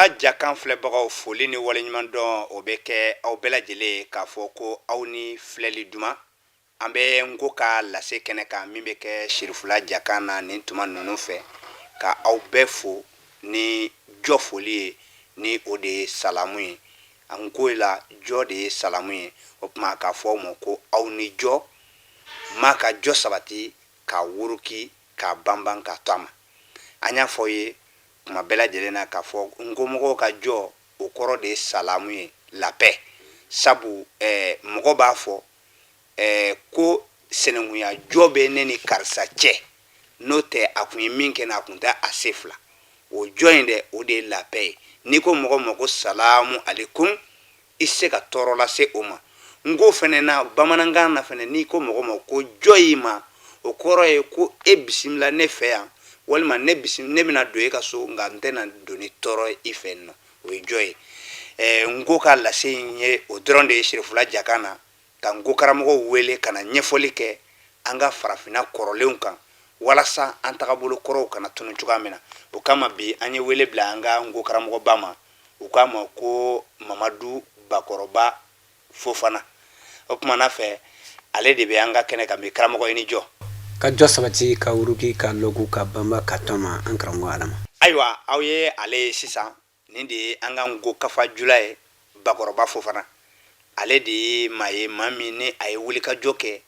Sirifula jakan filɛbagaw foli ni waleɲuman dɔn o bɛ kɛ aw bɛɛ lajɛlen k'a fɔ ko aw ni filɛli duman an bɛ Nko ka lase kɛnɛ kan min bɛ kɛ Sirifula jakan na nin tuma ninnu fɛ ka aw bɛɛ fo ni jɔ foli ye ni o de ye salamu ye Nko la jɔ de ye salamu ye o tuma k'a fɔ aw ma ko aw ni jɔ maa ka jɔ sabati ka wuruki ka banban ka to a ma an y'a fɔ ye kuma bɛɛ lajɛlen na k'a fɔ Nkomɔgɔw ka jɔ o kɔrɔ de ye salamu ye la paix sabu mɔgɔ b'a fɔ ko sinankunya jɔ bɛ ne ni karisa cɛ n'o tɛ a kun ye min kɛ na a kun tɛ a se fila o jɔ in dɛ o de ye la paix ye n'i ko mɔgɔ ma ko salamu alaikum i se ka tɔɔrɔ lase o ma Nko fɛnɛ na bamanankan na fɛnɛ n'i ko mɔgɔ ma ko jɔ i ma o kɔrɔ ye ko e bisimila ne fɛ yan walima ne bɛna don e ka so nka n tɛna don ni tɔɔrɔ i fɛ yen nɔ o ye jɔ ye Nko ka lase in ye o dɔrɔn de ye Sirifula jakan na ka Nko karamɔgɔw wele ka na ɲɛfɔli kɛ an ka farafinna kɔrɔlenw kan walasa an tagabolo kɔrɔw kana tunu cogoya min na o kama bi an ye wele bila an ka Nko karamɔgɔba ma u k'a ma ko Mamadu Bakɔrɔba Fofana o kumana fɛ ale de bɛ an ka kɛnɛ kan bi karamɔgɔ i ni jɔ ka jɔ sabati ka wuruki ka logu ka bamba ka tɔma an karamɔgɔ Adama ayiwa aw ye ale ye sisan nin de ye an ka Nko kafa jula ye Bakɔrɔba Fofana ale de ye maa ye maa min ni a ye wulikajɔ kɛ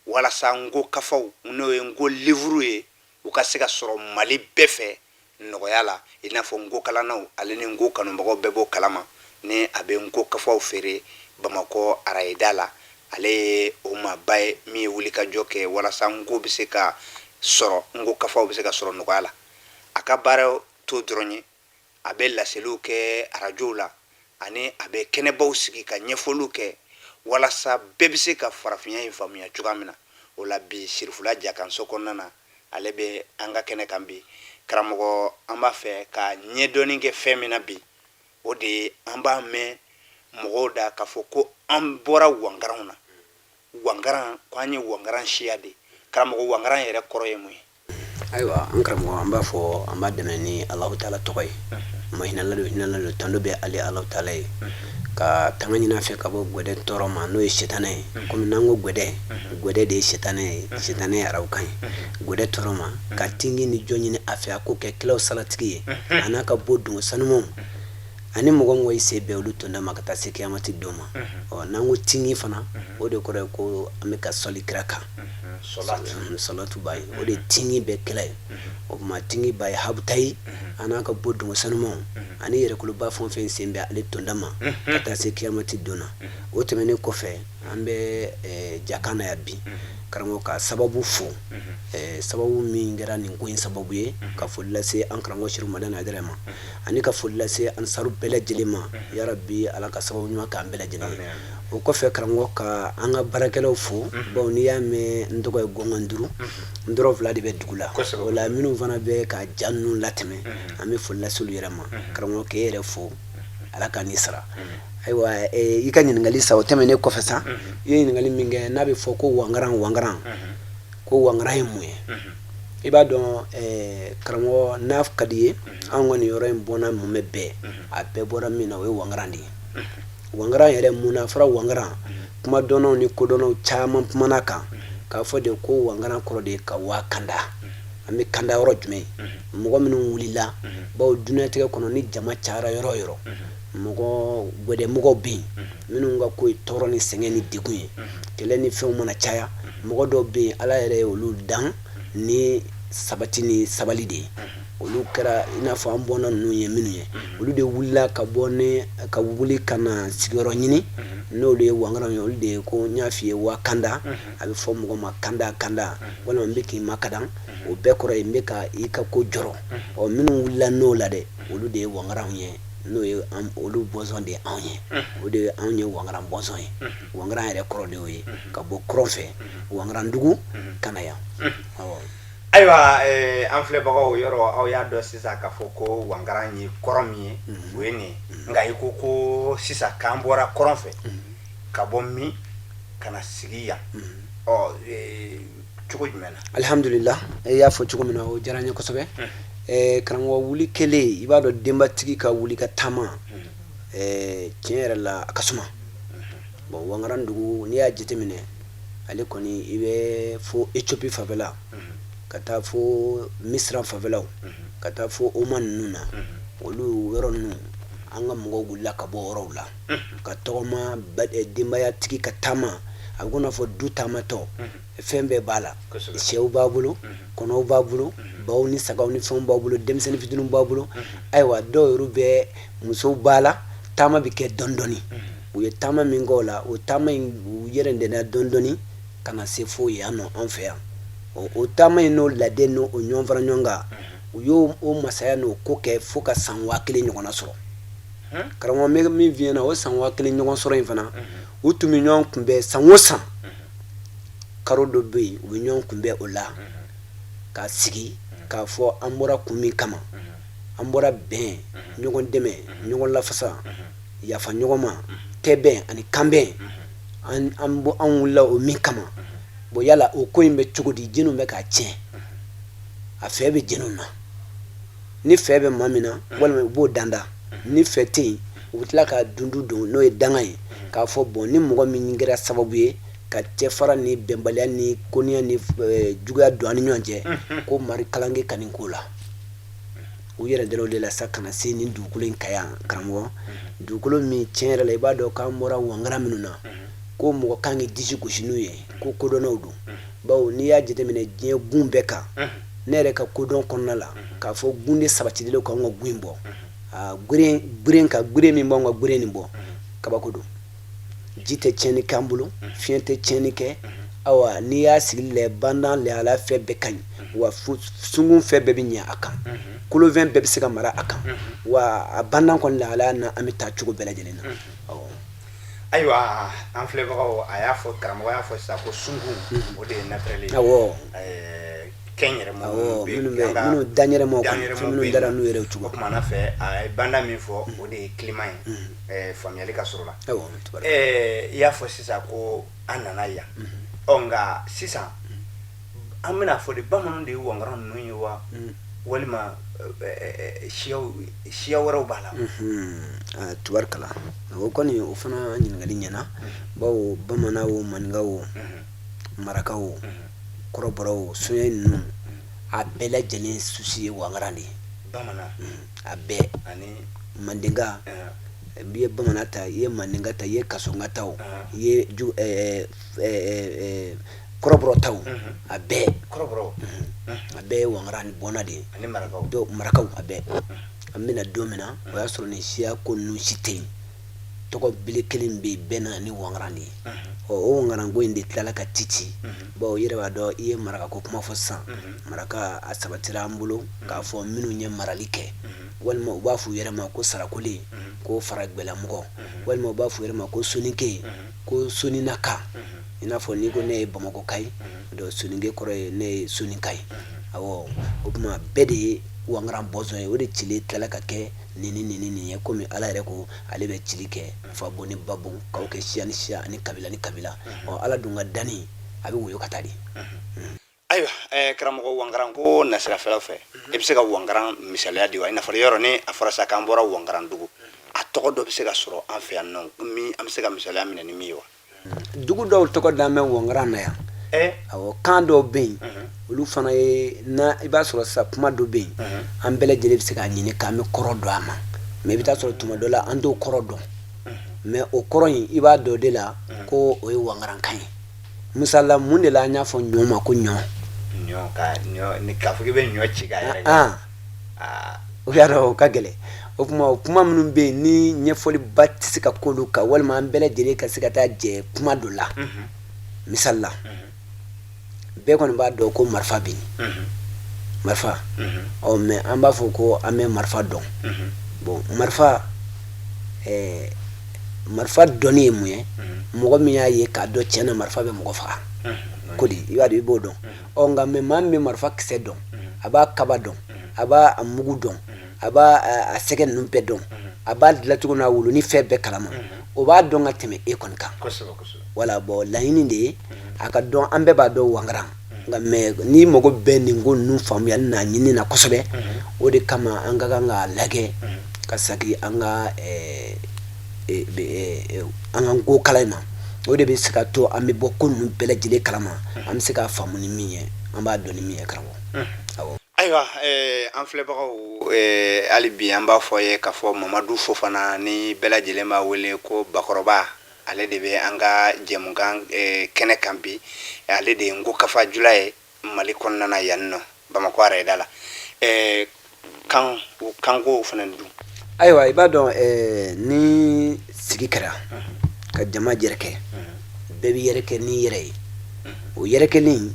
walasa Nko kafaw n'o ye Nko livre ye u ka se ka sɔrɔ Mali bɛɛ fɛ nɔgɔya la i n'a fɔ Nko kalannaw ale ni Nko kanubagaw bɛɛ b'o kalama ni a bɛ Nko kafaw feere Bamakɔ arayeda la ale ye o maaba ye min ye wulikajɔ kɛ walasa Nko bɛ se ka sɔrɔ Nko kafaw bɛ se ka sɔrɔ nɔgɔya la a ka baara to dɔrɔn ye a bɛ laseliw kɛ arajow la ani a bɛ kɛnɛbaw sigi ka ɲɛfɔliw kɛ walasa bɛɛ bɛ se ka farafinya in faamuya cogoya min na o la bi Sirifula jakanso kɔnɔna na ale bɛ an ka kɛnɛ kan bi karamɔgɔ an b'a fɛ ka ɲɛdɔnni kɛ fɛn min na bi o de ye an b'a mɛn mɔgɔw da k'a fɔ ko an bɔra Wangaranw na Wangaran ko an ye Wangaran siya de karamɔgɔ Wangaran yɛrɛ kɔrɔ ye mun ye ayiwa an karamɔgɔ an b'a fɔ an b'a dɛmɛ ni Alahu Taala tɔgɔ ye ma hinɛla don tando bɛ ale Alahu Taala ye ka tanga ɲin'a fɛ ka bɔ gwɛdɛ tɔɔrɔ ma n'o ye sitanɛ ye komi n'an ko gwɛdɛ de ye sitanɛ ye sitanɛ ye arabukan ye gwɛdɛ tɔɔrɔ ma ka tingi ni jɔ ɲini a fɛ a ko kɛ kɛlɛw salatigi ye a n'a ka bɔ dungo sanumanw ani mɔgɔ mɔgɔ i se bɛɛ olu tonda ma ka taa se kiyamati don ma n'an ko tingi fana o de kɔrɔ ye ko an bɛ ka sɔli kira kan salatu ba ye o de tingi bɛɛ kɛlɛ ye o kuma tingi ba ye habuta ye a n'a ka bɔ dungo sanumanw ani yɛrɛkoloba fɛn o fɛn sen bɛ ale tonda ma ka taa se kiyamati don na o tɛmɛnen kɔfɛ an bɛ jakan na yan bi karamɔgɔ ka sababu fo sababu min kɛra nin ko in sababu ye ka foli lase an karamɔgɔ Seku Umaru Hayidara ma ani ka foli lase ansaru bɛɛ lajɛlen ma yarabi ala ka sababu ɲuman k'an bɛɛ lajɛlen ye o kɔfɛ karamɔgɔ ka an ka baarakɛlaw fo bawo n'i y'a mɛn n tɔgɔ ye Gɔngɔn Duru n dɔrɔn fila de bɛ dugu la o la minnu fana bɛ ka ja ninnu latɛmɛ an bɛ foli lase olu yɛrɛ ma karamɔgɔ k'e yɛrɛ fo ala ka n'i sara ayiwa i ka ɲininkali sa o tɛmɛnen kɔfɛ sa i ye ɲininkali min kɛ n'a bɛ fɔ ko Wangaran ko Wangaran ye mun ye i b'a dɔn karamɔgɔ n'a ka di ye an kɔni yɔrɔ in bɔnna mun bɛ bɛɛ a bɛɛ bɔra min na o ye Wangaran de ye Wangaran yɛrɛ mun na fɔra Wangaran kuma dɔnnaw ni kodɔnnaw caman kumana kan k'a fɔ de ko Wangaran kɔrɔ de ye ka waa kanda an bɛ kanda yɔrɔ jumɛn mɔgɔ minnu wulila bawo diɲɛlatigɛ kɔnɔ ni jama cayara yɔrɔ o yɔrɔ gwɛdɛmɔgɔw bɛ yen minnu ka ko ye tɔɔrɔ ni sɛgɛn ni degun ye kɛlɛ ni fɛnw mana caya mɔgɔ dɔw bɛ yen ala yɛrɛ ye olu dan ni sabati ni sabali de ye olu kɛra i n'a fɔ an bɔnna ninnu ye minnu ye olu de wulila ka wuli ka na sigiyɔrɔ ɲini n'olu ye Wangaran ye olu de ye ko n y'a f'i ye waa kanda a bɛ fɔ mɔgɔ ma kanda walima n bɛ k'i makadan o bɛɛ kɔrɔ ye n bɛ ka i ka ko jɔrɔ minnu wulila n'o la dɛ olu de ye Wangaran ye n'o ye olu bɔnsɔn de ye anw ye o de ye anw ye Wangaran bɔnsɔn ye Wangaran yɛrɛ kɔrɔ de y'o ye ka bɔ kɔrɔn fɛ Wangaran dugu ka na yan ayiwa an filɛbagaw yɔrɔ aw y'a dɔn sisan k'a fɔ ko Wangaran ye kɔrɔn min ye o ye nin nka i ko sisan k'an bɔra kɔrɔn fɛ ka bɔ min ka na sigi yan cogo jumɛn na alhamdulillah i y'a fɔ cogo min na o diyara n ye kosɛbɛ karamɔgɔ wuli kelen i b'a dɔn denbatigi ka wuli ka taama tiɲɛ yɛrɛ la a ka suma bon Wangaran dugu n'i y'a jateminɛ ale kɔni i bɛ fo Éthiopie fanfɛla ka taa fo Misira fanfɛlaw ka taa fo Oman ninnu na olu yɔrɔ ninnu an ka mɔgɔw wulila ka bɔ yɔrɔw la ka tɔgɔma denbayatigi ka taama a bɛ n'a fɔ du taamatɔ fɛn bɛɛ b'a la sɛw b'a bolo kɔnɔw b'a bolo baw ni sagaw ni fɛnw b'a bolo denmisɛnnin fitininw b'a bolo ayiwa dɔw yɛrɛ bɛ musow b'a la taama bɛ kɛ dɔɔni dɔɔni u ye taama min kɛ o la o taama in u yɛrɛ dɛnna dɔɔni dɔɔni ka na se fo yan nɔ an fɛ yan o taama in n'o lade n'o ɲɔgɔn fara ɲɔgɔn kan u y'o masaya n'o ko kɛ fo ka san 1000 ɲɔgɔnna sɔrɔ karamɔgɔ bɛ min f'i ɲɛna o san 1000 ɲɔgɔn sɔrɔ in fana u tun bɛ ɲɔgɔn kunbɛn san o san karo dɔ bɛ yen u bɛ ɲɔgɔn kunbɛn o la ka sigi k'a fɔ an bɔra kun min kama an bɔra bɛn ɲɔgɔn dɛmɛ ɲɔgɔn lafasa yafa ɲɔgɔn ma tɛbɛn ani kanbɛn an wulila o min kama bon yala o ko in bɛ cogo di jɛnw bɛ k'a tiɲɛ a fɛ bɛ jɛnw na ni fɛ bɛ maa min na walima u b'o danda ni fɛ tɛ yen u bɛ tila ka dundu don n'o ye danga ye k'a fɔ bon ni mɔgɔ min kɛra sababu ye ka cɛfara ni bɛnbaliya ni koniya ni juguya don ani ɲɔgɔn cɛ ko mari kalange ka nin ko la u yɛrɛ dalaw de la sa kana se nin dugukolo in ka yan karamɔgɔ dugukolo min tiɲɛ yɛrɛ la i b'a dɔn k'an bɔra Wangaran minnu na ko mɔgɔ kan k'i disi gosi n'u ye ko kodɔnnaw don bawo n'i y'a jateminɛ diɲɛ gun bɛɛ kan ne yɛrɛ ka kodɔn kɔnɔna la k'a fɔ gun de sabatilen k'anw ka gun in bɔ gure min b'anw ka gure nin bɔ kabako don ji tɛ tiɲɛni kɛ an bolo fiɲɛ tɛ tiɲɛni kɛ awa n'i y'a sigi lɛ bandan lahala fɛn bɛɛ ka ɲi wa sungun fɛn bɛɛ bɛ ɲɛ a kan kolofɛn bɛɛ bɛ se ka mara a kan wa a bandan kɔni lahala na an bɛ taa cogo bɛɛ lajɛlen na ayiwa an filɛbagaw a y'a fɔ karamɔgɔ y'a fɔ sisan ko sungun o de ye naturel ye awɔ kɛn yɛrɛ minnu daɲɛrɛmaw minnu dara n'u yɛrɛ cogo o kumana fɛ a ye banda min fɔ o de ye climat ye faamuyali ka sɔrɔ la i y'a fɔ sisan ko an nana yan nka sisan an bɛna fɔ de bamananw de ye Wangaran ninnu ye wa walima siya wɛrɛw b'a la tubarikala o kɔni o fana ɲininkali ɲɛna bawo bamanan o maninka o maraka o kɔrɔbɔrɔ o soɲɛ ninnu a bɛɛ lajɛlen susi ye Wangaran de ye bamanan a bɛɛ ani mandenka i ye bamanan ta i ye mandenka ta i ye kasɔnka ta o i ye kɔrɔbɔrɔ ta o a bɛɛ a bɛɛ ye Wangaran bɔnna de ye ani marakaw marakaw a bɛɛ an bɛna don min na o y'a sɔrɔ nin siya ko ninnu si tɛ yen tɔgɔ bile kelen bɛ yen bɛɛ na ni Wangaran de ye o Wangaran ko in de tilala ka titi bawo i yɛrɛ b'a dɔn i ye maraka ko kuma fɔ sisan maraka a sabatira an bolo k'a fɔ minnu ye marali kɛ walima u b'a fɔ u yɛrɛ ma ko sarakole ko faragbɛlamɔgɔ walima u b'a fɔ u yɛrɛ ma ko sonike ko soninaka i n'a fɔ n'i ko ne ye Bamakɔka ye donc soninke kɔrɔ ye ne ye soninka ye awɔ o tuma bɛɛ de ye Wangaran bɔnsɔn ye o de cile tilala ka kɛ nin ye komi ala yɛrɛ ko ale bɛ cili kɛ fa bon ni ba bon k'aw kɛ siya ni siya ani kabila ni kabila ala dun ka danni a bɛ woyo ka taa de ayiwa karamɔgɔ Wangaran ko nasirafɛlaw fɛ i bɛ se ka Wangaran misaliya di wa i n'a fɔ yɔrɔ ni a fɔra sa k'an bɔra Wangaran dugu a tɔgɔ dɔ bɛ se ka sɔrɔ an fɛ yan nɔ min an bɛ se ka misaliya minɛ ni min ye wa dugu dɔw tɔgɔ dan bɛ Wangaran na yan awɔ kan dɔw bɛ yen olu fana ye na i b'a sɔrɔ sisan kuma dɔ bɛ yen an bɛɛ lajɛlen bɛ se k'a ɲini k'an bɛ kɔrɔ dɔn a ma mais i bɛ taa sɔrɔ tuma dɔ la an t'o kɔrɔ dɔn mais o kɔrɔ in i b'a dɔn de la ko o ye Wangarankan ye misala mun de la an y'a fɔ ɲɔ ma ko ɲɔ ni k'a fɔ k'i bɛ ɲɔ ci k'a yɛrɛ o y'a dɔn o ka gɛlɛn o kuma minnu bɛ yen ni ɲɛfɔliba tɛ se ka k'olu kan walima an bɛɛ lajɛlen ka se ka taa jɛ kuma dɔ la misali la bɛɛ kɔni b'a dɔn ko marifa bɛ yen marifa mais an b'a fɔ ko an bɛ marifa dɔn bon marifa dɔnni ye mun ye mɔgɔ min y'a ye k'a dɔn tiɲɛ na marifa bɛ mɔgɔ faga ko di i b'a dɔn i b'o dɔn nka mais maa min bɛ marifa kisɛ dɔn a b'a kaba dɔn a b'a mugu dɔn a b'a a sɛgɛ ninnu bɛɛ dɔn a b'a dilan cogo n'a wolo ni fɛn bɛɛ kalama o b'a dɔn ka tɛmɛ e kɔni kan wala bon laɲini de ye a ka dɔn an bɛɛ b'a dɔn Wangaran nga me ni mogo be ni ngo nu famu ya na nyini na kosobe o de kama anga nga lage kasaki anga anga ngo kalana o de be sika to ami bokko nu bele jile kalama am sika famu ni miye amba doni miye karamo awo aywa an filɛbagaw hali bi an b'a fɔ ye k'a fɔ Mamadu Fofana ni bɛɛ lajɛlen b'a wele ko Bakɔrɔba ale de bɛ an ka jɛmukan kɛnɛ kan bi ale de ye Ngo Kafa Jula ye Mali kɔnɔna na yan nɔ Bamakɔ arɛda la kanko fana dun aywa i b'a dɔn ni sigi kɛra ka jama yɛrɛkɛ bɛɛ bɛ yɛrɛkɛ ni yɛrɛ ye o yɛrɛkɛli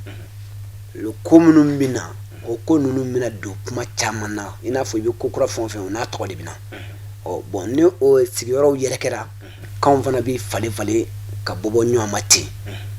lo ko minnu bɛ na o ko ninnu bɛna don kuma caman na i n'a fɔ i bɛ ko kura fɛn o fɛn o n'a tɔgɔ de bɛ na bon ni o sigiyɔrɔw yɛrɛkɛra kanw fana bɛ falen falen ka bɔ ɲɔgɔn ma ten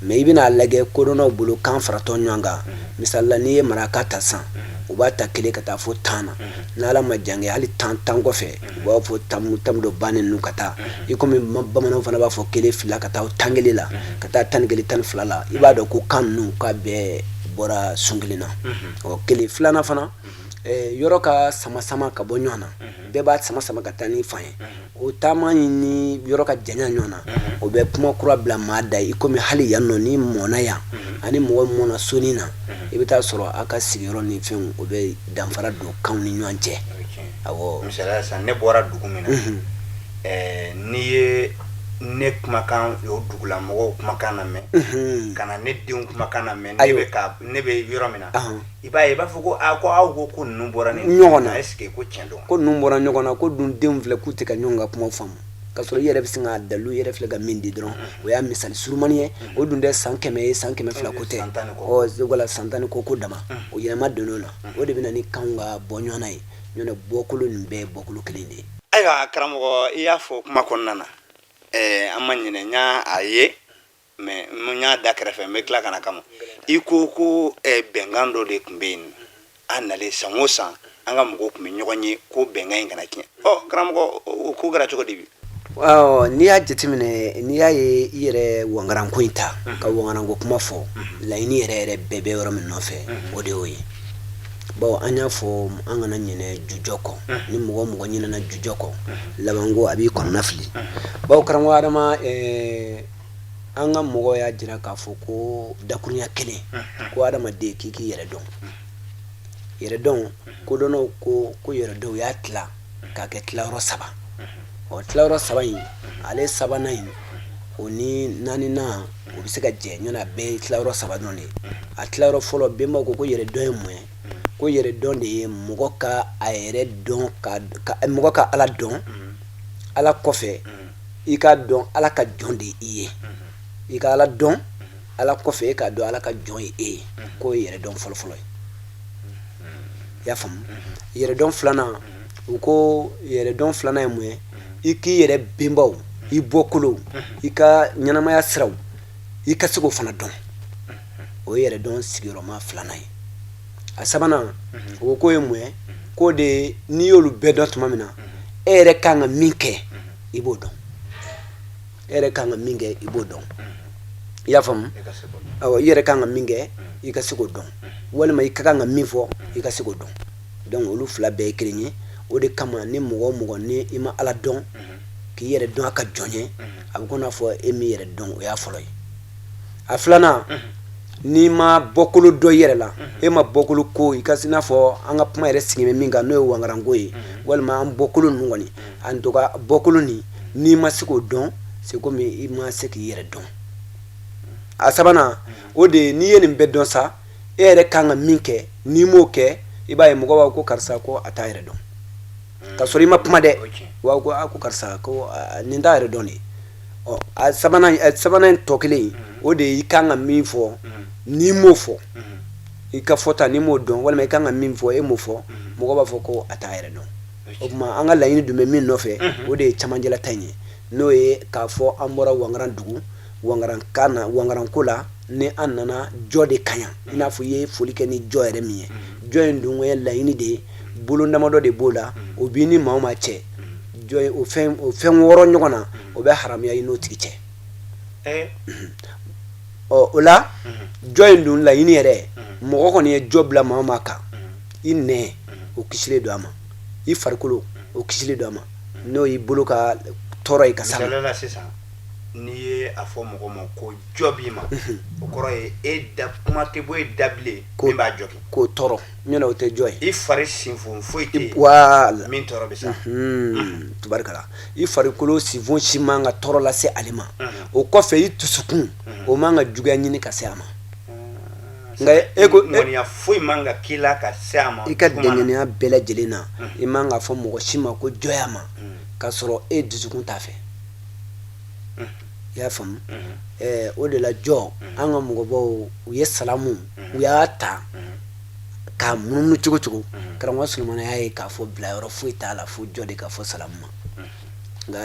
mais i bɛna lajɛ kodɔnnaw bolo kan faratɔ ɲɔgɔn kan misalila n'i ye maraka ta san u b'a ta kelen ka taa fo 10 na n'ala ma jan kɛ hali 10 kɔfɛ u b'a fɔ tamu dɔ bannen ninnu ka taa i komi bamananw fana b'a fɔ kelen fila ka taa 10 kelen la ka taa 10 kelen 10 fila la i b'a dɔn ko kan ninnu k'a bɛɛ bɔra sun kelen na kelen filanan fana yɔrɔ ka sama ka bɔ ɲɔgɔn na bɛɛ b'a sama ka taa ni fan ye o taama ni yɔrɔ ka janya ɲɔgɔn na o bɛ kuma kura bila maa da i komi hali yan nɔ ni mɔna yan ani mɔgɔ mɔna soni na i bɛ taa sɔrɔ a ka sigiyɔrɔ ni fɛnw o bɛ danfara don kanw ni ɲɔgɔn cɛ awɔ misaliya sisan ne bɔra dugu min na n'i ye ne kumakan o dugula mɔgɔw kumakan na mɛn kana ne denw kumakan na mɛn ne bɛ yɔrɔ min na i b'a ye i b'a fɔ ko aw ko ninnu bɔra ni ɲɔgɔn na est-ce que ko tiɲɛ don ko ninnu bɔra ɲɔgɔn na ko dun denw filɛ k'u tɛ ka ɲɔgɔn ka kuma faamu ka sɔrɔ i yɛrɛ bɛ se ka dalu yɛrɛ filɛ ka min di dɔrɔn o y'a misali surumani ye o dun tɛ san 100 ye san 102 ko tɛ wala san 10 ko dama o yɛlɛma donn'o la o de bɛ na ni kanw ka bɔ ɲɔgɔn na ye ɲɔgɔn bɔkolo nin bɛɛ ye bɔkolo kelen de ye ayiwa karamɔgɔ i y'a fɔ kuma kɔnɔna na an ma ɲinɛ n y'a ye mais n y'a da kɛrɛfɛ n bɛ tila ka na kama i ko bɛnkan dɔ de tun bɛ yen an nalen san o san an ka mɔgɔw tun bɛ ɲɔgɔn ye ko bɛnkan in kana tiɲɛ karamɔgɔ o ko kɛra cogo di bi n'i y'a jateminɛ n'i y'a ye i yɛrɛ wangaranko in ta ka wangaranko kuma fɔ laɲini yɛrɛ bɛɛ bɛ yɔrɔ min nɔfɛ o de y'o ye bawo an y'a fɔ an kana ɲinɛ jujɔ kɔ ni mɔgɔ ɲinɛna jujɔ kɔ labanko a b'i kɔnɔna fili bawo karamɔgɔ adama an ka mɔgɔ y'a jira k'a fɔ ko dakurunya kelen ko adamaden k'i k'i yɛrɛ dɔn yɛrɛdɔn kodɔnnaw ko yɛrɛdɔn y'a tila k'a kɛ tilayɔrɔ 3 tilayɔrɔ 3 in ale 3nan in o ni 4nan o bɛ se ka jɛ ɲɔgɔn na bɛɛ ye tilayɔrɔ 3 dɔrɔn de ye a tilayɔrɔ fɔlɔ bɛnbaw ko yɛrɛdɔn ye mun ye ko yɛrɛdɔn de ye mɔgɔ ka a yɛrɛ dɔn mɔgɔ ka ala dɔn ala kɔfɛ i ka dɔn ala ka jɔn de i ye i ka ala dɔn ala kɔfɛ e ka dɔn ala ka jɔn ye e ye k'o ye yɛrɛdɔn fɔlɔfɔlɔ ye i y'a faamu yɛrɛdɔn filanan u ko yɛrɛdɔn filanan ye mun ye i k'i yɛrɛ bɛnbaw i bɔkolow i ka ɲɛnamaya siraw i ka se k'o fana dɔn o ye yɛrɛdɔn sigiyɔrɔma 2nan ye a 3nan o ko ye mun ye k'o de n'i y'olu bɛɛ dɔn tuma min na e yɛrɛ kan ka min kɛ i b'o dɔn e yɛrɛ kan ka min kɛ i b'o dɔn i y'a faamu awɔ i yɛrɛ kan ka min kɛ i ka se k'o dɔn walima i ka kan ka min fɔ i ka se k'o dɔn donc olu fila bɛɛ ye kelen ye o de kama ni mɔgɔ o mɔgɔ ni i ma ala dɔn k'i yɛrɛ dɔn a ka jɔn ye a bɛ kɔnɔ fɔ e min yɛrɛ dɔn o y'a fɔlɔ ye a filanan n'i ma bɔkolo dɔ i yɛrɛ la e ma bɔkolo ko i ka i n'a fɔ an ka kuma yɛrɛ sigilen bɛ min kan n'o ye wangaranko ye walima an bɔkolo ninnu kɔni en tout cas bɔkolo nin n'i ma se k'o dɔn c'est comme i ma se k'i yɛrɛ dɔn a 3nan o de ye n'i ye nin bɛɛ dɔn sa e yɛrɛ kan ka min kɛ n'i m'o kɛ i b'a ye mɔgɔ b'a ko karisa ko a t'a yɛrɛ dɔn ka sɔrɔ i ma kuma dɛ wa ko karisa ko nin t'a yɛrɛ dɔn de a 3nan tɔ kelen o de ye i kan ka min fɔ n'i m'o fɔ i ka fɔta n'i m'o dɔn walima i kan ka min fɔ e m'o fɔ mɔgɔ b'a fɔ ko a t'a yɛrɛ dɔn o tuma an ka laɲini dun bɛ min nɔfɛ o de ye cɛmancɛla ta in ye n'o ye k'a fɔ an bɔra wangaran dugu wangaranko la ni an nana jɔ de kaɲa i n'a fɔ i ye foli kɛ ni jɔ yɛrɛ min ye jɔ in dun ye laɲini de ye bolo damadɔ de b'o la o b'i ni maa o maa cɛ jɔ o fɛn wɔɔrɔ ɲɔgɔn na o bɛ haramuya i n'o tigi cɛ o la jɔ in dun laɲini yɛrɛ mɔgɔ kɔni ye jɔ bila maa o maa kan i nɛn o kisilen don a ma i farikolo o kisilen don a ma n'o y'i bolo ka tɔɔrɔ ye ka s'a ma. misaliyala sisan n'i ye a fɔ mɔgɔ ma ko jɔ b'i ma o kɔrɔ ye kuma tɛ bɔ e da bilen min b'a jɔ kɛ. k'o tɔɔrɔ ɲɔnɔ o tɛ jɔ ye. i fari sinfon foyi tɛ yen wala min tɔɔrɔ bɛ sa. tubarikala i farikolo sinfon si man ka tɔɔrɔ lase ale ma o kɔfɛ i dusukun o man ka juguya ɲini ka se a ma. nka e ko ŋɔniya foyi man ka k'i la ka se a ma. i ka dɛngɛniya bɛɛ lajɛlen na i man ka fɔ mɔgɔ si ma ko jɔya ma k'a sɔrɔ e dusukun t'a fɛ. i y'a faamu o de la jɔ an ka mɔgɔbaw u ye salamu u y'a ta k'a munumunu cogo cogo karamɔgɔ Sulemana y'a ye k'a fɔ bilayɔrɔ foyi t'a la fo jɔ de ka fɔ salamu ma. nka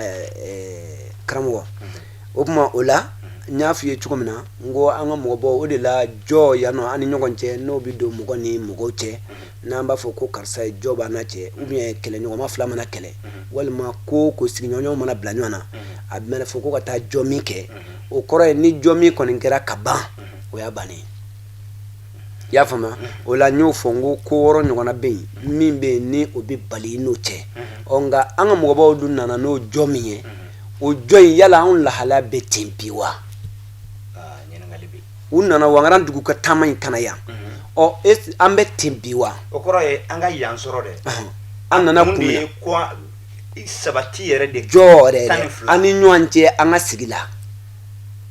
karamɔgɔ o tuma o la n y'a f'i ye cogo min na n ko an ka mɔgɔbaw o de la jɔ yan nɔ an ni ɲɔgɔn cɛ n'o bɛ don mɔgɔ ni mɔgɔw cɛ n'an b'a fɔ ko karisa ye jɔ b'an na cɛ ubiyɛn kɛlɛɲɔgɔnma fila mana kɛlɛ walima ko sigiɲɔgɔnw mana bila ɲɔgɔn na a bɛ fɔ ko ka taa jɔ min kɛ o kɔrɔ ye ni jɔ min kɔni kɛra ka ban o y'a bannen. i y'a faamuya o la n y'o fɔ n ko ko wɔɔrɔ ɲɔgɔnna bɛ yen min bɛ yen ni o bɛ bali i n'o cɛ nka an ka mɔgɔbaw dun nana n'o jɔ min ye o jɔ in yala anw lahalaya bɛ ten bi wa. u nana Wangaran dugu ka taama in kana yan an bɛ ten bi wa. o kɔrɔ ye an ka yan sɔrɔ dɛ. an nana kun ye sabati yɛrɛ de jɔ yɛrɛ an ni ɲɔgɔn cɛ an ka sigi la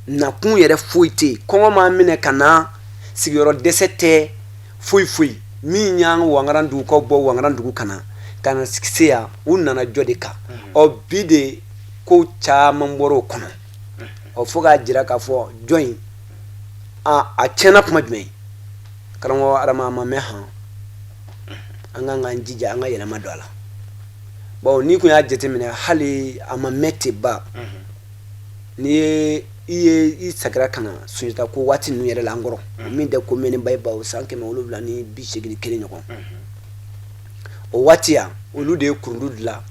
nakun yɛrɛ foyi tɛ yen kɔngɔ m'an minɛ ka na sigiyɔrɔ dɛsɛ tɛ foyi foyi min y'an Wangaran dugukaw bɔ Wangaran dugu kana ka na se yan u nana jɔ de kan bi de ko caman bɔra o kɔnɔ fo k'a jira k'a fɔ jɔ in a tiɲɛna kuma jumɛn karamɔgɔ Adama a ma mɛn han an kan k'an jija an ka yɛlɛma don a la bon n'i kun y'a jateminɛ hali a ma mɛn ten ba n'i ye i sagira ka na Sunjata ko waati ninnu yɛrɛ la an kɔrɔ min tɛ ko mɛnnenba ye bawo san 781 ɲɔgɔn o waati yan olu de ye kurundu dilan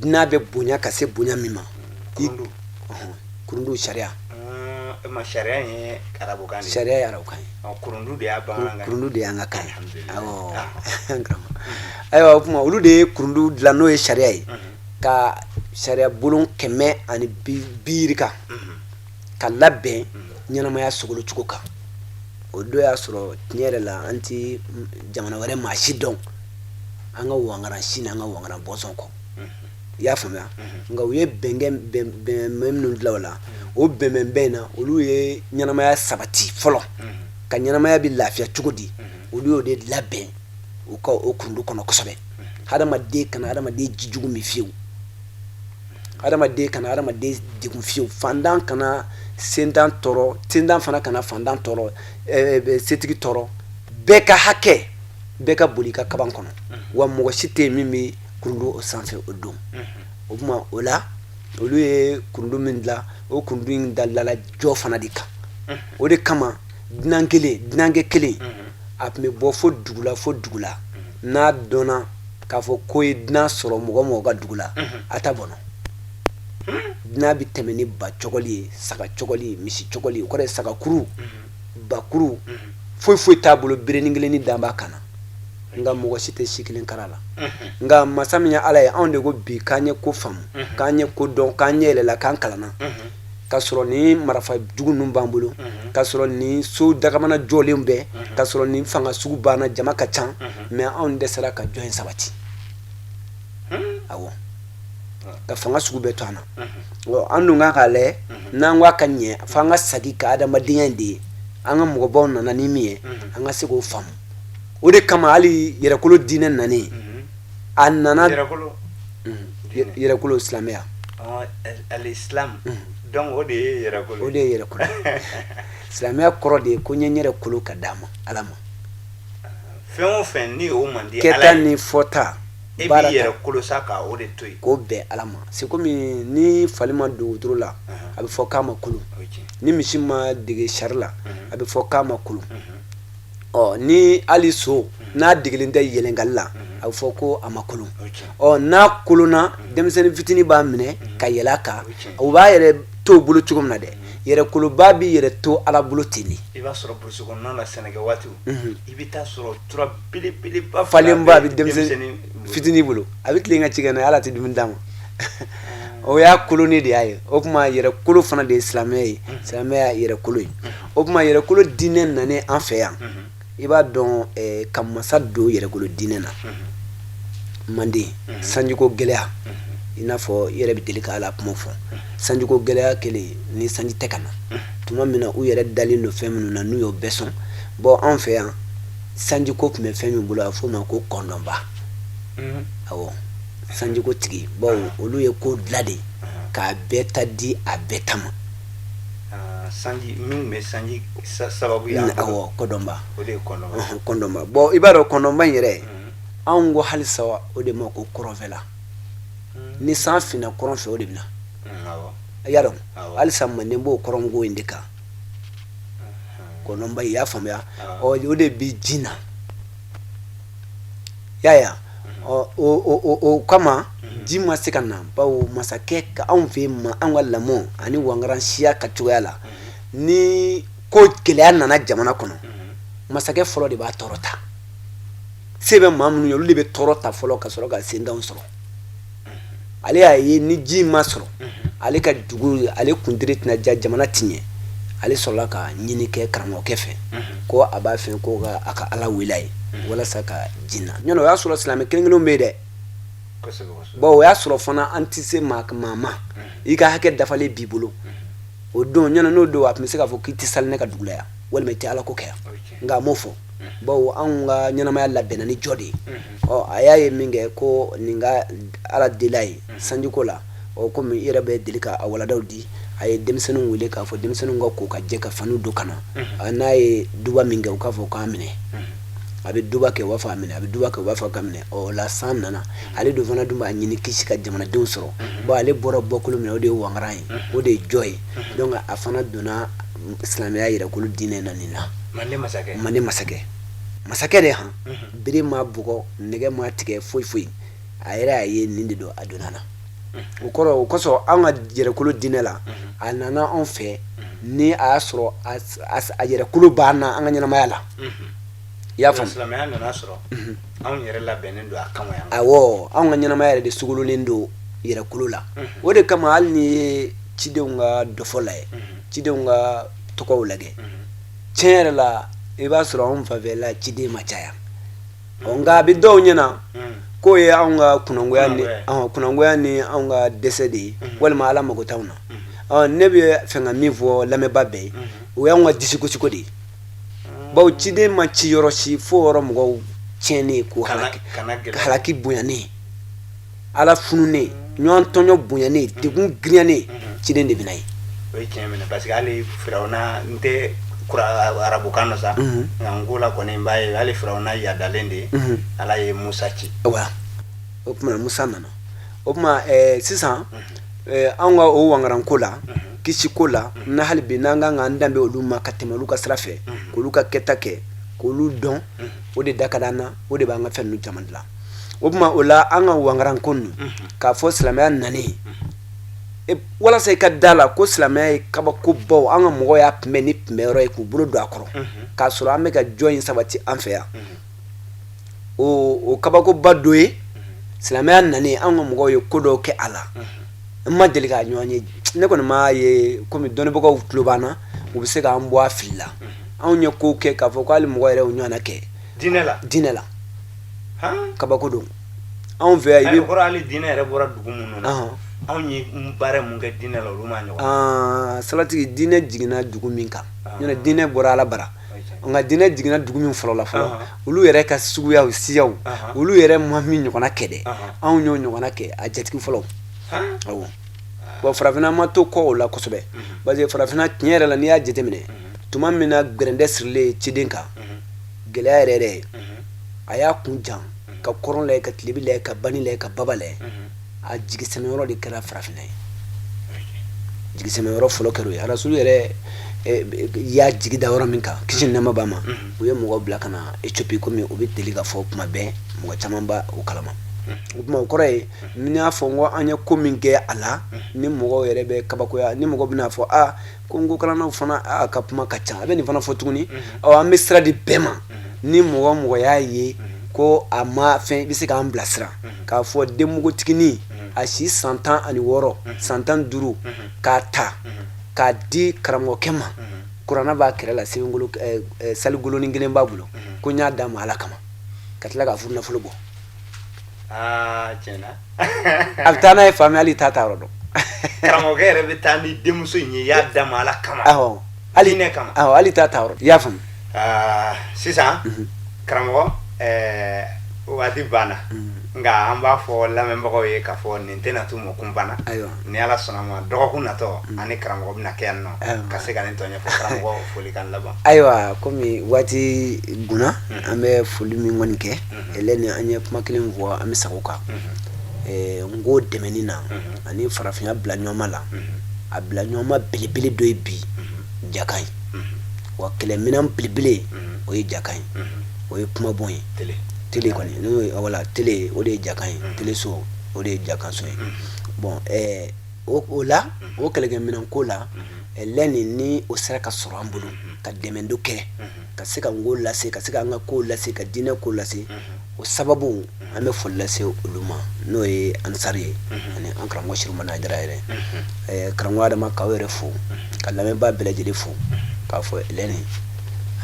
dunan bɛ bonya ka se bonya min ma kurundu sariya. sariya ye arabukan de ye. sariya ye arabukan ye. kurundu de y'a bamanankan ye. kurundu de y'an ka kan ye. ayiwa o tuma olu de ye kurundu dilan n'o ye sariya ye ka sariya bolon 150 kan ka labɛn ɲɛnamaya sogolo cogo kan o don y'a sɔrɔ tiɲɛ yɛrɛ la an ti jamana wɛrɛ maa si dɔn an ka Wangaran si n'an ka Wangaran bɔnsɔn kɔ. i y'a faamuya nka u ye bɛnbɛn minnu dilan o la o bɛnbɛn in na olu ye ɲɛnamaya sabati fɔlɔ ka ɲɛnamaya bɛ lafiya cogo di olu y'o de labɛn u ka o kurundu kɔnɔ kosɛbɛ hadamaden kana hadamaden jijugu min fiyewu hadamaden kana hadamaden degun fiyewu fandan kana sentan tɔɔrɔ sentan fana kana fandan tɔɔrɔ setigi tɔɔrɔ bɛɛ ka hakɛ bɛɛ ka boli i ka kaban kɔnɔ wa mɔgɔ si tɛ yen min bɛ kurundu o sanfɛ o don o tuma o la olu ye kurundu min dilan o kurundu in dalala jɔ fana de kan o de kama dunankɛ kelen a tun bɛ bɔ fo dugu la n'a dɔnna k'a fɔ ko ye dunan sɔrɔ mɔgɔ ka dugu la a ta bɔnɔ dunan bɛ tɛmɛ ni ba cɔgɔli ye saga cɔgɔli misi cɔgɔli o kɔrɔ ye sagakuru bakuru foyi t'a bolo berenin kelen ni dan b'a kan na nka mɔgɔ si tɛ si kelen kara la nka masa min ye Ala ye anw de ko bi k'an ye ko faamu k'an ye ko dɔn k'an ɲɛ yɛlɛla k'an kalanna ka sɔrɔ ni marifa jugu ninnu b'an bolo ka sɔrɔ ni so dagamana jɔlen bɛɛ ka sɔrɔ ni fanga sugu banna jama ka ca mɛ anw dɛsɛra ka jɔ in sabati awɔ ka fanga sugu bɛɛ to an na an dun kan k'a lajɛ n'an ko a ka ɲɛ f'an ka sagi ka adamadenya in de ye an ka mɔgɔbaw nana ni min ye an ka se k'o faamu o de kama hali yɛrɛkolo diinɛ nanen a nana yɛrɛkolo silamɛya al-islam donc o de ye yɛrɛkolo o de ye yɛrɛkolo silamɛya kɔrɔ de ye ko n ye n yɛrɛ kolo ka d'a ma Ala ma fɛn o fɛn ni o man di Ala ye kɛta ni fɔta e b'i yɛrɛ kolo sa ka o de to yen k'o bɛn Ala ma c'est comme ni fali ma don wotoro la a bɛ fɔ k'a ma kolo ni misi ma dege sari la a bɛ fɔ k'a ma kolo ni hali so n'a degelen tɛ yɛlɛngali la a bɛ fɔ ko a ma kolon n'a kolonna denmisɛnnin fitinin b'a minɛ ka yɛlɛ a kan u b'a yɛrɛ t'o bolo cogo min na dɛ yɛrɛ koloba bi yɛrɛ to ala bolo ten i b'a sɔrɔ burusi kɔnɔna la sɛnɛkɛ waatiw i bɛ taa sɔrɔ tura belebeleba falenba a bɛ denmisɛnnin fitinin bolo a bɛ tilen ka ci kɛ n'a ala tɛ dumuni d'a ma o y'a koloni de y'a ye o tuma yɛrɛ kolo fana de ye silamɛya ye silamɛya yɛrɛ kolo ye o tuma yɛrɛ kolo diinɛ nalen an fɛ yan i b'a dɔn ka masa don yɛrɛ kolo diinɛ na manden sanjiko gɛlɛya i n'a fɔ i yɛrɛ bɛ deli ka ala kuma fɔ sanjiko gɛlɛya kɛlen ni sanji tɛ ka na tuma min na u yɛrɛ dalen don fɛn minnu na n'u y'o bɛɛ sɔn bɔn an fɛ yan sanjiko tun bɛ fɛn min bolo a bɛ f'o ma ko kɔndɔnba awɔ sanjiko tigi bawo olu ye ko dilan de k'a bɛɛ ta di a bɛɛ ta ma sanji min bɛ sanji sababu ye awɔ kɔndɔnba o de ye kɔndɔnba kɔndɔnba bɔn i b'a dɔn kɔndɔnba in yɛrɛ anw ko halisa o de ma ko kɔrɔnfɛla ni san finna kɔrɔn fɛ o de bɛna y'a dɔn halisa manden b'o kɔrɔnko in de kan kɔndɔnba i y'a faamuya o de bi ji na y'a ye o kama ji ma se ka na bawo masakɛ ka anw fɛ yen ma an ka lamɔ ani wangaran siya ka cogoya la ni ko gɛlɛya nana jamana kɔnɔ masakɛ fɔlɔ de b'a tɔɔrɔ ta se bɛ maa minnu ye olu de bɛ tɔɔrɔ ta fɔlɔ ka sɔrɔ ka sentanw sɔrɔ ale y'a ye ni ji ma sɔrɔ ale ka dugu ale kuntiri tɛna diya jamana ti ɲɛ ale sɔrɔla ka ɲini kɛ karamɔgɔkɛ fɛ ko a b'a fɛ ko a ka ala wele a ye walasa ka ji na ɲɔnɔ o y'a sɔrɔ silamɛ kelen kelenw bɛ yen dɛ bon o y'a sɔrɔ fana an tɛ se maa ma i ka hakɛ dafalen b'i bolo o don ɲɔnɔ n'o don a tun bɛ se k'a fɔ k'i tɛ sali ne ka dugu la yan walima i tɛ ala ko kɛ yan nka a m'o fɔ bawo anw ka ɲɛnamaya labɛnna ni jɔ de ye a y'a ye min kɛ ko nin ka ala dela ye sanjiko la komi i yɛrɛ bɛ deli ka a waladaw di a ye denmisɛnninw wele k'a fɔ denmisɛnninw ka ko ka jɛ ka faniw don ka na n'a ye duba min kɛ u k'a fɔ k'a minɛ a bɛ duba kɛ u b'a fɔ a minɛ a bɛ duba kɛ u b'a fɔ k'a minɛ o la san nana ale dun fana dun b'a ɲini kisi ka jamanadenw sɔrɔ bon ale bɔra bɔkolo min na o de ye wangaran ye o de ye jɔ ye donc a fana donna silamɛya yɛrɛkolo diinɛ na nin na manden masakɛ de han bere ma bugɔ nɛgɛ ma tigɛ foyi foyi a yɛrɛ y'a ye nin de don a donna na o kosɔn an ka yɛrɛkolo diinɛ la a nana anw fɛ ni a y'a sɔrɔ a yɛrɛkolo b'an na an ka ɲɛnamaya la i y'a faamu silamɛya nana sɔrɔ anw yɛrɛ labɛnnen don a kama yan awɔ anw ka ɲɛnamaya yɛrɛ de sugololen don yɛrɛkolo la o de kama hali ni ye cidenw ka dɔfɔ lajɛ cidenw ka tɔgɔw lajɛ tiɲɛ yɛrɛ la i b'a sɔrɔ anw fanfɛla ciden ma caya nka a bɛ dɔw ɲɛna k'o ye anw ka kunangoya ni anw ka dɛsɛ de ye walima ala mago t'anw na ne bɛ fɛ ka min fɔ lamɛnba bɛɛ ye o y'anw ka disigosiko de ye bawo ciden ma ci yɔrɔ si fo yɔrɔ mɔgɔw tiɲɛnen ko halaki bonyanen ala fununen ɲɔgɔn tɔɲɔ bonyanen degun girinyalen ciden de bɛ na ye o ye tiɲɛ minɛ parce que hali firawuna n tɛ arabukan na sa nka n ko la kɔni n b'a ye hali firawuna yadalen de ye ala ye musa ci wa o tuma musa nana o tuma sisan anw ka o wangaranko la kisiko la na hali bi n'an kan k'an danbe olu ma ka tɛmɛ olu ka sira fɛ k'olu ka kɛta kɛ k'olu dɔn o de da ka d'an na o de b'an ka fɛn ninnu caman dilan o tuma o la an ka wangaranko ninnu k'a fɔ silamɛya nanen walasa i ka da la ko silamɛya ye kabakobaw an ka mɔgɔw y'a kunbɛn ni kunbɛnyɔrɔ ye k'u bolo don a kɔrɔ k'a sɔrɔ an bɛ ka jɔ in sabati an fɛ yan o kabakoba dɔ ye silamɛya nanen an ka mɔgɔw ye ko dɔw kɛ a la n ma deli k'a ɲɔgɔn ye ne kɔni m'a ye komi dɔnnibagaw tulo b'an na u bɛ se k'an bɔ a fili la anw ye kow kɛ k'a fɔ ko hali mɔgɔ yɛrɛ y'o ɲɔgɔnna kɛ diinɛ la kabako don anw fɛ yan i bɛ hali diinɛ yɛrɛ bɔra dugu minnu na anw ye baara mun kɛ diinɛ la olu m'a ɲɔgɔn salatigi diinɛ jiginna dugu min kan ɲɔnɔ diinɛ bɔra ala bara nka diinɛ jiginna dugu min fɔlɔ la fɔlɔ olu yɛrɛ ka suguyaw siyaw olu yɛrɛ ma min ɲɔgɔnna kɛ dɛ anw y'o ɲɔgɔnna kɛ a jatigi fɔlɔ awɔ bon farafinna ma to kɔ o la kosɛbɛ parce que farafinna tiɲɛ yɛrɛ la n'i y'a jateminɛ tuma min na gbɛrɛndɛ sirilen ciden kan gɛlɛya yɛrɛ yɛrɛ a y'a kun jan ka kɔrɔn lajɛ ka tilebi lajɛ ka bani lajɛ ka baba lajɛ a jigisɛmɛyɔrɔ de kɛra farafinna ye jigisɛmɛyɔrɔ fɔlɔ kɛra o ye arasulu yɛrɛ y'a jigi da yɔrɔ min kan kisi ni nɛɛma b'a ma u ye mɔgɔw bila ka na Éthiopie komi u bɛ deli ka fɔ kuma bɛɛ mɔgɔ caman b'a o kalama o kuma o kɔrɔ ye ni y'a fɔ n ko an ye ko min kɛ a la ni mɔgɔw yɛrɛ bɛ kabakoya ni mɔgɔ bɛna fɔ ko n ko kalannaw fana ka kuma ka ca a bɛ nin fana fɔ tuguni an bɛ sira di bɛɛ ma ni mɔgɔ y'a ye ko a ma fɛn i bɛ se k'an bilasira k'a fɔ denmugutigini a si 16 san 15 k'a ta k'a di karamɔgɔkɛ ma kuranna b'a kɛrɛ la saligolonin kelen b'a bolo ko n y'a d'a ma Ala kama ka tila k'a furu nafolo bɔ tiɲɛna a bɛ taa n'a ye faami hali t'a ta yɔrɔ dɔn karamɔgɔkɛ yɛrɛ bɛ taa ni denmuso in ye y'a d'a ma Ala kama hali kama hali t'a ta yɔrɔ i y'a faamu sisan karamɔgɔ waati banna nka an b'a fɔ lamɛnbagaw ye k'a fɔ nin tɛna to mɔkun banna ni Ala sɔnna ma dɔgɔkun natɔ ani karamɔgɔ bɛna kɛ yan nɔ ka se ka nin tɔ ɲɛfɔ karamɔgɔ folikan laban ayiwa komi waati gunna an bɛ foli min kɔni kɛ ɛlɛ ni an ye kuma kelen fɔ an bɛ sago kan n ko dɛmɛni na ani farafinya bila ɲɔgɔnma la a bila ɲɔgɔnma belebele dɔ ye bi jaka ye wa kɛlɛminɛn belebele o ye jaka ye o ye kumabɔn ye télé kɔni n'o ye wala télé o de ye jaka ye télé so o de ye jaka so ye bon o la o kɛlɛkɛminɛn ko la lɛni ni o sera ka sɔrɔ an bolo ka dɛmɛ dɔ kɛ ka se ka n ko lase ka se ka an ka kow lase ka diinɛ ko lase o sababu an bɛ foli lase olu ma n'o ye ansari ye ani an karamɔgɔ Sirumana Hayidara yɛrɛ karamɔgɔ Adama k'aw yɛrɛ fo ka lamɛnbaa bɛɛ lajɛlen fo k'a fɔ lɛni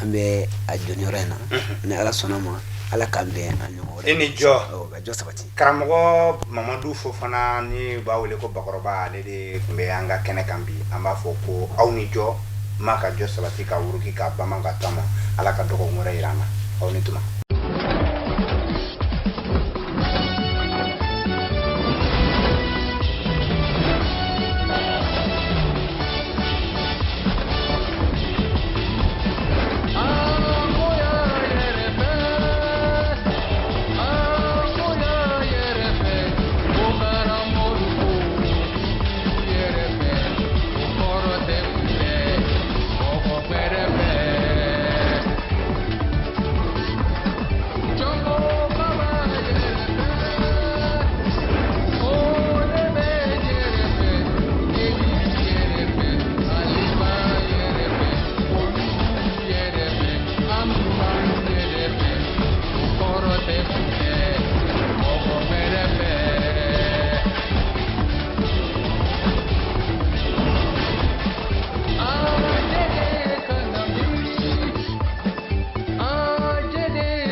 an bɛ a jɔniyɔrɔ in na ni Ala sɔnna ma Ala k'an bɛn a ɲɔgɔn wɛrɛ i ni jɔ ka jɔ sabati karamɔgɔ Mamadu Fofana ni b'a wele ko Bakɔrɔba ale de tun bɛ an ka kɛnɛ kan bi an b'a fɔ ko aw ni jɔ ma ka jɔ sabati ka wuruki ka bama ka tama Ala ka dɔgɔkun wɛrɛ yira an na aw ni tuma